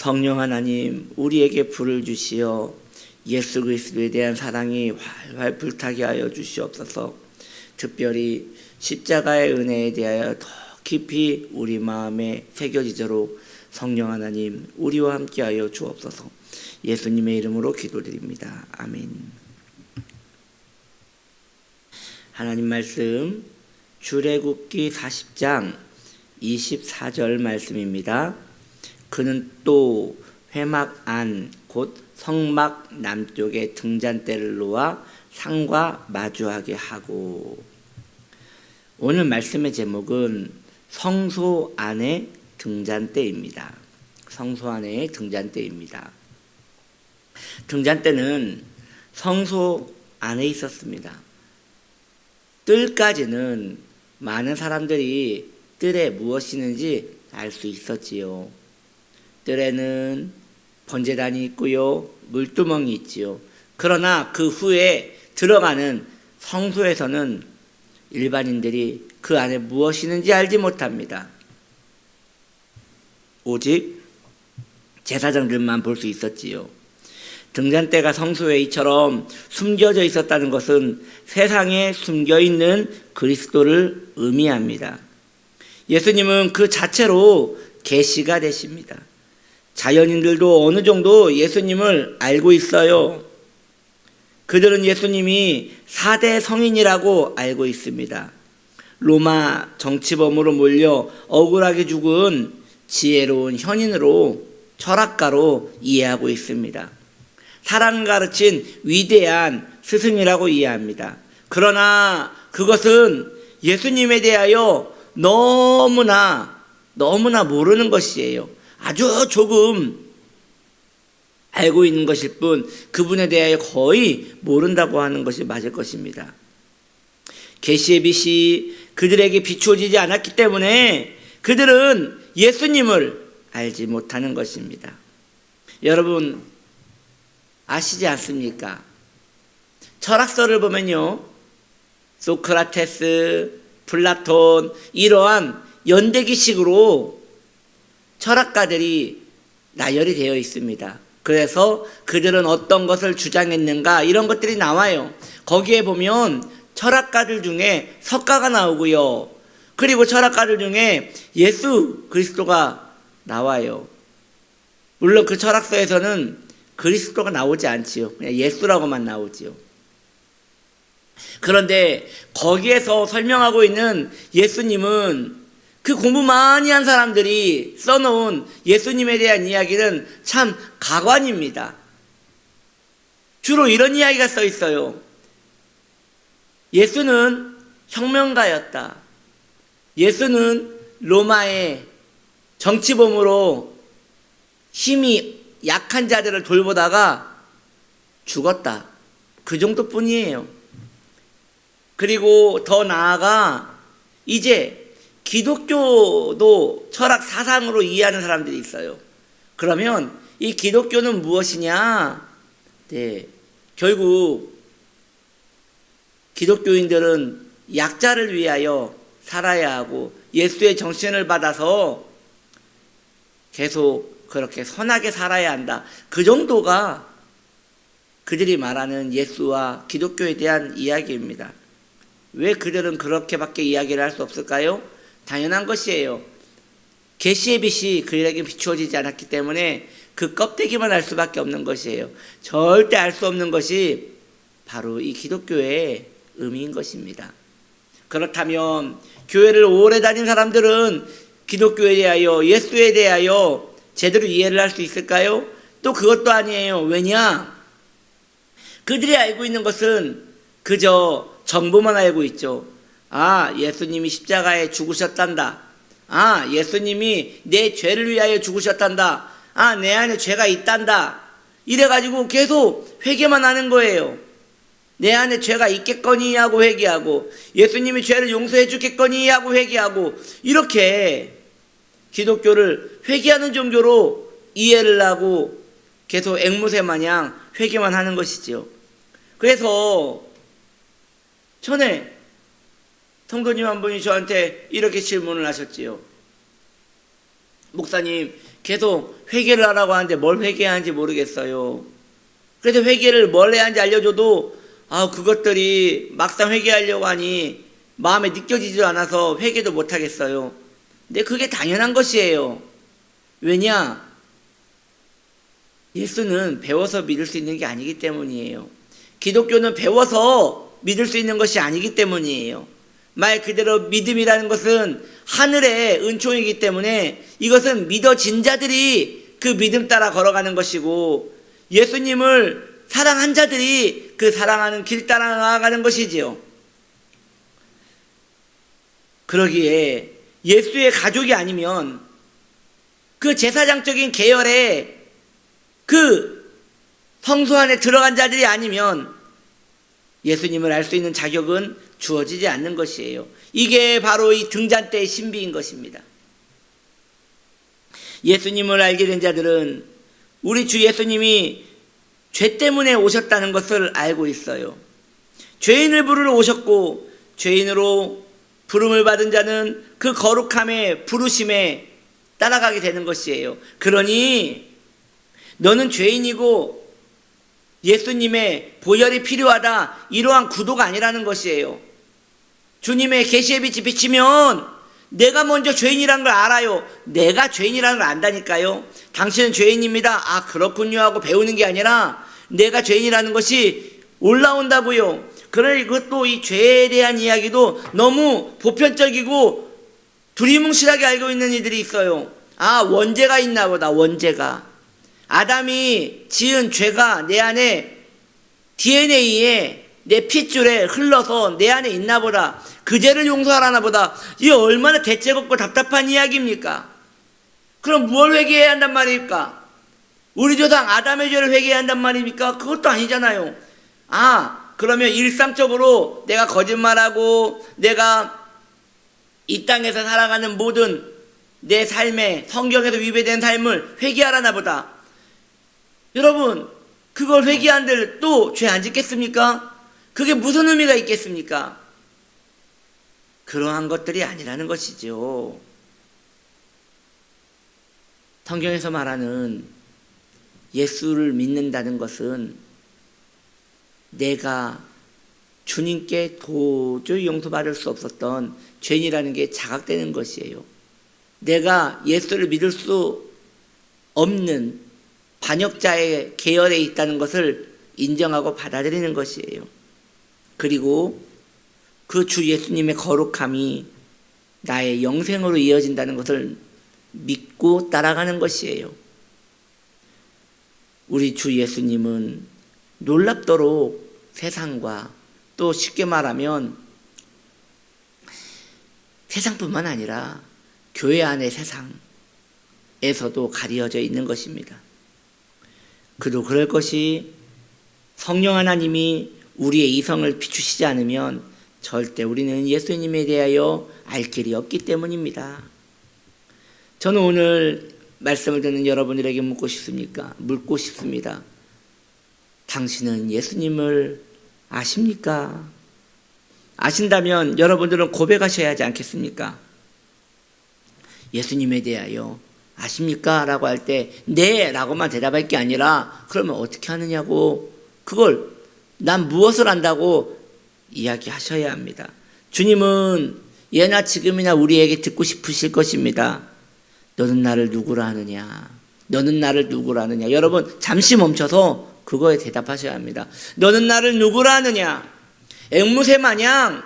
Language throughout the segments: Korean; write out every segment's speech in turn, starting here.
성령 하나님, 우리에게 불을 주시어 예수 그리스도에 대한 사랑이 활활 불타게 하여 주시옵소서. 특별히 십자가의 은혜에 대하여 더 깊이 우리 마음에 새겨지도록 성령 하나님, 우리와 함께하여 주옵소서. 예수님의 이름으로 기도드립니다. 아멘. 하나님 말씀 출애굽기 40장 24절 말씀입니다. 그는 또 회막 안 곧 성막 남쪽에 등잔대를 놓아 상과 마주하게 하고. 오늘 말씀의 제목은 성소 안의 등잔대입니다. 성소 안의 등잔대입니다. 등잔대는 성소 안에 있었습니다. 뜰까지는 많은 사람들이 뜰에 무엇이 있는지 알 수 있었지요. 뜰에는 번제단이 있고요, 물두멍이 있지요. 그러나 그 후에 들어가는 성소에서는 일반인들이 그 안에 무엇이 있는지 알지 못합니다. 오직 제사장들만 볼 수 있었지요. 등잔대가 성소에 이처럼 숨겨져 있었다는 것은 세상에 숨겨있는 그리스도를 의미합니다. 예수님은 그 자체로 계시가 되십니다. 자연인들도 어느 정도 예수님을 알고 있어요. 그들은 예수님이 4대 성인이라고 알고 있습니다. 로마 정치범으로 몰려 억울하게 죽은 지혜로운 현인으로, 철학가로 이해하고 있습니다. 사랑을 가르친 위대한 스승이라고 이해합니다. 그러나 그것은 예수님에 대하여 너무나 모르는 것이에요. 아주 조금 알고 있는 것일 뿐 그분에 대하여 거의 모른다고 하는 것이 맞을 것입니다. 계시의 빛이 그들에게 비추어지지 않았기 때문에 그들은 예수님을 알지 못하는 것입니다. 여러분 아시지 않습니까? 철학서를 보면요, 소크라테스, 플라톤, 이러한 연대기식으로 철학가들이 나열이 되어 있습니다. 그래서 그들은 어떤 것을 주장했는가, 이런 것들이 나와요. 거기에 보면 철학가들 중에 석가가 나오고요, 그리고 철학가들 중에 예수 그리스도가 나와요. 물론 그 철학서에서는 그리스도가 나오지 않지요. 그냥 예수라고만 나오지요. 그런데 거기에서 설명하고 있는 예수님은 그 공부 많이 한 사람들이 써놓은 예수님에 대한 이야기는 참 가관입니다. 주로 이런 이야기가 써 있어요. 예수는 혁명가였다. 예수는 로마의 정치범으로 힘이 약한 자들을 돌보다가 죽었다. 그 정도뿐이에요. 그리고 더 나아가 이제 기독교도 철학 사상으로 이해하는 사람들이 있어요. 그러면 이 기독교는 무엇이냐? 네, 결국 기독교인들은 약자를 위하여 살아야 하고 예수의 정신을 받아서 계속 그렇게 선하게 살아야 한다. 그 정도가 그들이 말하는 예수와 기독교에 대한 이야기입니다. 왜 그들은 그렇게밖에 이야기를 할 수 없을까요? 당연한 것이에요. 계시의 빛이 그들에게 비추어지지 않았기 때문에 그 껍데기만 알 수밖에 없는 것이에요. 절대 알 수 없는 것이 바로 이 기독교의 의미인 것입니다. 그렇다면 교회를 오래 다닌 사람들은 기독교에 대하여, 예수에 대하여 제대로 이해를 할 수 있을까요? 또 그것도 아니에요. 왜냐? 그들이 알고 있는 것은 그저 정보만 알고 있죠. 아, 예수님이 십자가에 죽으셨단다. 아, 예수님이 내 죄를 위하여 죽으셨단다. 아, 내 안에 죄가 있단다. 이래가지고 계속 회개만 하는 거예요. 내 안에 죄가 있겠거니 하고 회개하고, 예수님이 죄를 용서해 주겠거니 하고 회개하고, 이렇게 기독교를 회개하는 정도로 이해를 하고 계속 앵무새 마냥 회개만 하는 것이죠. 그래서 전에 성도님 한 분이 저한테 이렇게 질문을 하셨지요. 목사님, 계속 회개를 하라고 하는데 뭘 회개하는지 모르겠어요. 그래서 회개를 뭘 해야 하는지 알려줘도 그것들이 막상 회개하려고 하니 마음에 느껴지지 않아서 회개도 못하겠어요. 근데 그게 당연한 것이에요. 왜냐? 예수는 배워서 믿을 수 있는 게 아니기 때문이에요. 기독교는 배워서 믿을 수 있는 것이 아니기 때문이에요. 말 그대로 믿음이라는 것은 하늘의 은총이기 때문에 이것은 믿어진 자들이 그 믿음 따라 걸어가는 것이고, 예수님을 사랑한 자들이 그 사랑하는 길 따라 나아가는 것이지요. 그러기에 예수의 가족이 아니면, 그 제사장적인 계열의 그 성소 안에 들어간 자들이 아니면 예수님을 알 수 있는 자격은 주어지지 않는 것이에요. 이게 바로 이 등잔 때의 신비인 것입니다. 예수님을 알게 된 자들은 우리 주 예수님이 죄 때문에 오셨다는 것을 알고 있어요. 죄인을 부르러 오셨고, 죄인으로 부름을 받은 자는 그 거룩함의 부르심에 따라가게 되는 것이에요. 그러니 너는 죄인이고 예수님의 보혈이 필요하다, 이러한 구도가 아니라는 것이에요. 주님의 계시의 빛이 비치면 내가 먼저 죄인이라는 걸 알아요. 내가 죄인이라는 걸 안다니까요. 당신은 죄인입니다. 그렇군요 하고 배우는 게 아니라 내가 죄인이라는 것이 올라온다고요. 그러나 이것도, 이 죄에 대한 이야기도 너무 보편적이고 두리뭉실하게 알고 있는 이들이 있어요. 원죄가 있나 보다. 원죄가, 아담이 지은 죄가 내 안에 DNA에, 내 핏줄에 흘러서 내 안에 있나 보다. 그 죄를 용서하라나 보다. 이게 얼마나 대책 없고 답답한 이야기입니까? 그럼 뭘 회개해야 한단 말입니까? 우리 조상 아담의 죄를 회개해야 한단 말입니까? 그것도 아니잖아요. 그러면 일상적으로 내가 거짓말하고 내가 이 땅에서 살아가는 모든 내 삶에 성경에서 위배된 삶을 회개하라나 보다. 여러분, 그걸 회개한들 또 죄 안 짓겠습니까? 그게 무슨 의미가 있겠습니까? 그러한 것들이 아니라는 것이죠. 성경에서 말하는 예수를 믿는다는 것은 내가 주님께 도저히 용서받을 수 없었던 죄인이라는 게 자각되는 것이에요. 내가 예수를 믿을 수 없는 반역자의 계열에 있다는 것을 인정하고 받아들이는 것이에요. 그리고 그 주 예수님의 거룩함이 나의 영생으로 이어진다는 것을 믿고 따라가는 것이에요. 우리 주 예수님은 놀랍도록 세상과, 또 쉽게 말하면 세상뿐만 아니라 교회 안의 세상에서도 가려져 있는 것입니다. 그도 그럴 것이, 성령 하나님이 우리의 이성을 비추시지 않으면 절대 우리는 예수님에 대하여 알 길이 없기 때문입니다. 저는 오늘 말씀을 듣는 여러분들에게 묻고 싶습니다. 당신은 예수님을 아십니까? 아신다면 여러분들은 고백하셔야 하지 않겠습니까? 예수님에 대하여 아십니까? 라고 할 때 네 라고만 대답할 게 아니라, 그러면 어떻게 하느냐고, 그걸 난 무엇을 안다고 이야기하셔야 합니다. 주님은 예나 지금이나 우리에게 듣고 싶으실 것입니다. 너는 나를 누구라 하느냐? 너는 나를 누구라 하느냐? 여러분, 잠시 멈춰서 그거에 대답하셔야 합니다. 너는 나를 누구라 하느냐? 앵무새 마냥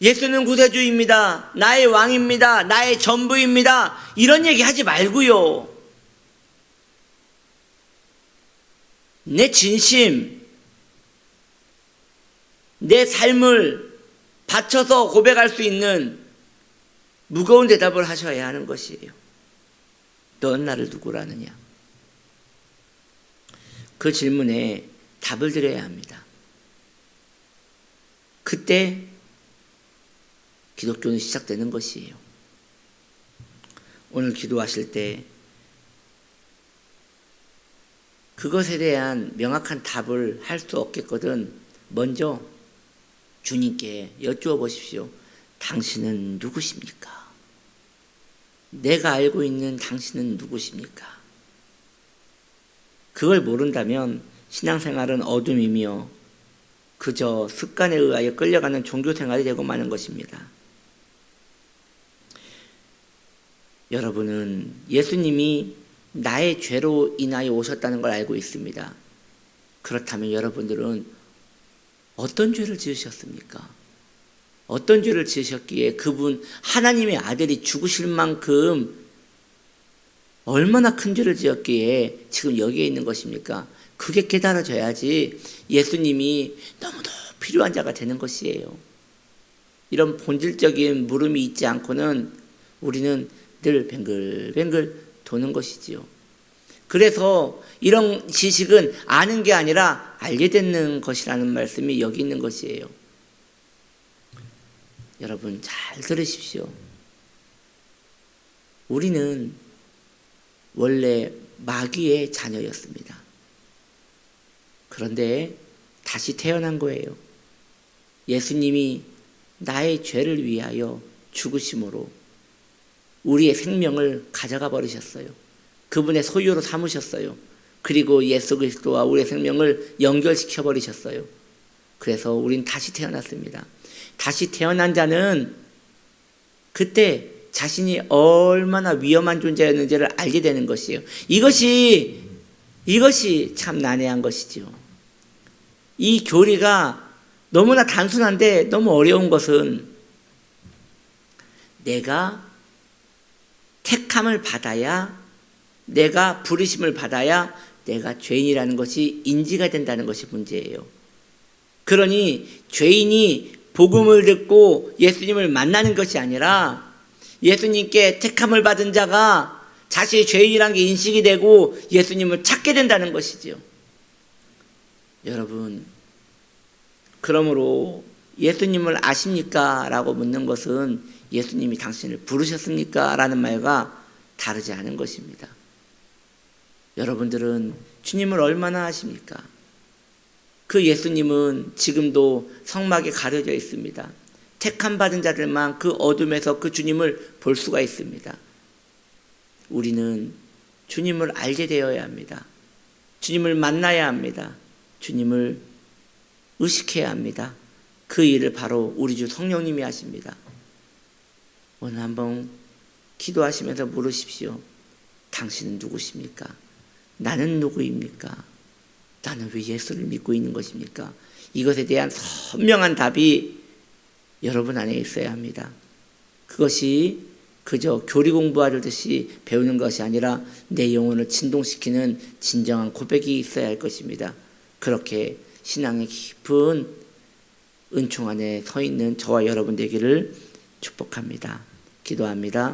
예수는 구세주입니다, 나의 왕입니다, 나의 전부입니다, 이런 얘기 하지 말고요. 내 진심, 내 삶을 바쳐서 고백할 수 있는 무거운 대답을 하셔야 하는 것이에요. 넌 나를 누구라 하느냐? 그 질문에 답을 드려야 합니다. 그때 기독교는 시작되는 것이에요. 오늘 기도하실 때 그것에 대한 명확한 답을 할 수 없겠거든 먼저 주님께 여쭈어 보십시오. 당신은 누구십니까? 내가 알고 있는 당신은 누구십니까? 그걸 모른다면 신앙생활은 어둠이며 그저 습관에 의하여 끌려가는 종교생활이 되고 마는 것입니다. 여러분은 예수님이 나의 죄로 인하여 오셨다는 걸 알고 있습니다. 그렇다면 여러분들은 어떤 죄를 지으셨습니까? 어떤 죄를 지으셨기에 그분 하나님의 아들이 죽으실 만큼 얼마나 큰 죄를 지었기에 지금 여기에 있는 것입니까? 그게 깨달아져야지 예수님이 너무도 필요한 자가 되는 것이에요. 이런 본질적인 물음이 있지 않고는 우리는 늘 뱅글뱅글 도는 것이지요. 그래서 이런 지식은 아는 게 아니라 알게 되는 것이라는 말씀이 여기 있는 것이에요. 여러분 잘 들으십시오. 우리는 원래 마귀의 자녀였습니다. 그런데 다시 태어난 거예요. 예수님이 나의 죄를 위하여 죽으심으로 우리의 생명을 가져가 버리셨어요. 그분의 소유로 삼으셨어요. 그리고 예수 그리스도와 우리의 생명을 연결시켜 버리셨어요. 그래서 우린 다시 태어났습니다. 다시 태어난 자는 그때 자신이 얼마나 위험한 존재였는지를 알게 되는 것이에요. 이것이 참 난해한 것이죠. 이 교리가 너무나 단순한데 너무 어려운 것은 내가 택함을 받아야, 내가 부르심을 받아야 내가 죄인이라는 것이 인지가 된다는 것이 문제예요. 그러니 죄인이 복음을 듣고 예수님을 만나는 것이 아니라 예수님께 택함을 받은 자가 자신이 죄인이라는 게 인식이 되고 예수님을 찾게 된다는 것이죠. 여러분, 그러므로 예수님을 아십니까? 라고 묻는 것은 예수님이 당신을 부르셨습니까? 라는 말과 다르지 않은 것입니다. 여러분들은 주님을 얼마나 아십니까? 그 예수님은 지금도 성막에 가려져 있습니다. 택함 받은 자들만 그 어둠에서 그 주님을 볼 수가 있습니다. 우리는 주님을 알게 되어야 합니다. 주님을 만나야 합니다. 주님을 의식해야 합니다. 그 일을 바로 우리 주 성령님이 하십니다. 오늘 한번 기도하시면서 물으십시오. 당신은 누구십니까? 나는 누구입니까? 나는 왜 예수를 믿고 있는 것입니까? 이것에 대한 선명한 답이 여러분 안에 있어야 합니다. 그것이 그저 교리 공부하듯이 배우는 것이 아니라 내 영혼을 진동시키는 진정한 고백이 있어야 할 것입니다. 그렇게 신앙의 깊은 은총 안에 서 있는 저와 여러분 되기를 축복합니다. 기도합니다.